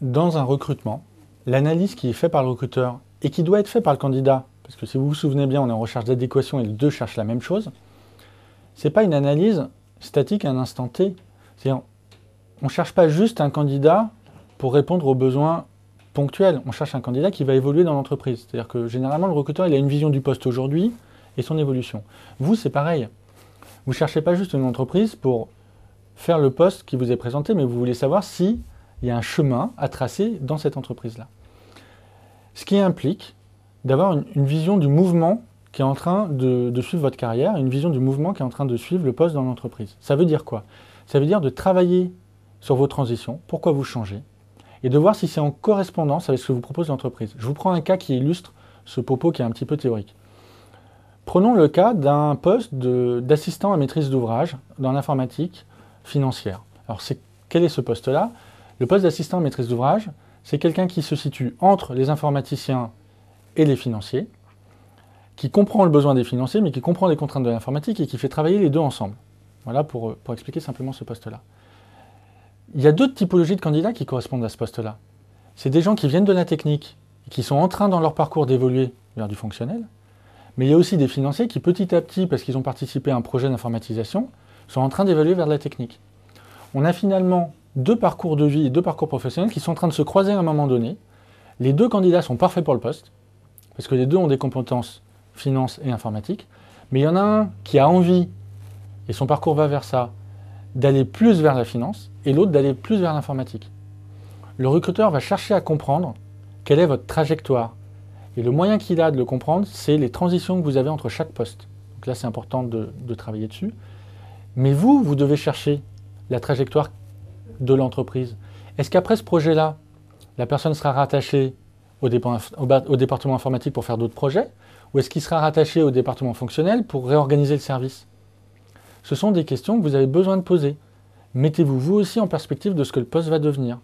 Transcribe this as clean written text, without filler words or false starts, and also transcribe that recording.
Dans un recrutement, l'analyse qui est faite par le recruteur et qui doit être faite par le candidat, parce que si vous vous souvenez bien, on est en recherche d'adéquation et les deux cherchent la même chose, ce n'est pas une analyse statique à un instant T. C'est-à-dire, on ne cherche pas juste un candidat pour répondre aux besoins ponctuels. On cherche un candidat qui va évoluer dans l'entreprise. C'est-à-dire que généralement, le recruteur il a une vision du poste aujourd'hui et son évolution. Vous, c'est pareil. Vous ne cherchez pas juste une entreprise pour faire le poste qui vous est présenté, mais vous voulez savoir s'il y a un chemin à tracer dans cette entreprise-là. Ce qui implique d'avoir une vision du mouvement qui est en train de suivre votre carrière, une vision du mouvement qui est en train de suivre le poste dans l'entreprise. Ça veut dire quoi? Ça veut dire de travailler sur vos transitions, pourquoi vous changez, et de voir si c'est en correspondance avec ce que vous propose l'entreprise. Je vous prends un cas qui illustre ce propos qui est un petit peu théorique. Prenons le cas d'un poste d'assistant à maîtrise d'ouvrage dans l'informatique financière. Alors, quel est ce poste-là? Le poste d'assistant à maîtrise d'ouvrage, c'est quelqu'un qui se situe entre les informaticiens et les financiers, qui comprend le besoin des financiers, mais qui comprend les contraintes de l'informatique et qui fait travailler les deux ensemble. Voilà pour expliquer simplement ce poste-là. Il y a d'autres typologies de candidats qui correspondent à ce poste-là. C'est des gens qui viennent de la technique, et qui sont en train dans leur parcours d'évoluer vers du fonctionnel, mais il y a aussi des financiers qui petit à petit, parce qu'ils ont participé à un projet d'informatisation, sont en train d'évoluer vers de la technique. On a finalement deux parcours de vie et deux parcours professionnels qui sont en train de se croiser à un moment donné. Les deux candidats sont parfaits pour le poste, parce que les deux ont des compétences finance et informatique, mais il y en a un qui a envie, et son parcours va vers ça, d'aller plus vers la finance, et l'autre d'aller plus vers l'informatique. Le recruteur va chercher à comprendre quelle est votre trajectoire. Et le moyen qu'il a de le comprendre, c'est les transitions que vous avez entre chaque poste. Donc là, c'est important de travailler dessus. Mais vous devez chercher la trajectoire de l'entreprise. Est-ce qu'après ce projet-là, la personne sera rattachée au département informatique pour faire d'autres projets, ou est-ce qu'il sera rattaché au département fonctionnel pour réorganiser le service? Ce sont des questions que vous avez besoin de poser. Mettez-vous vous aussi en perspective de ce que le poste va devenir.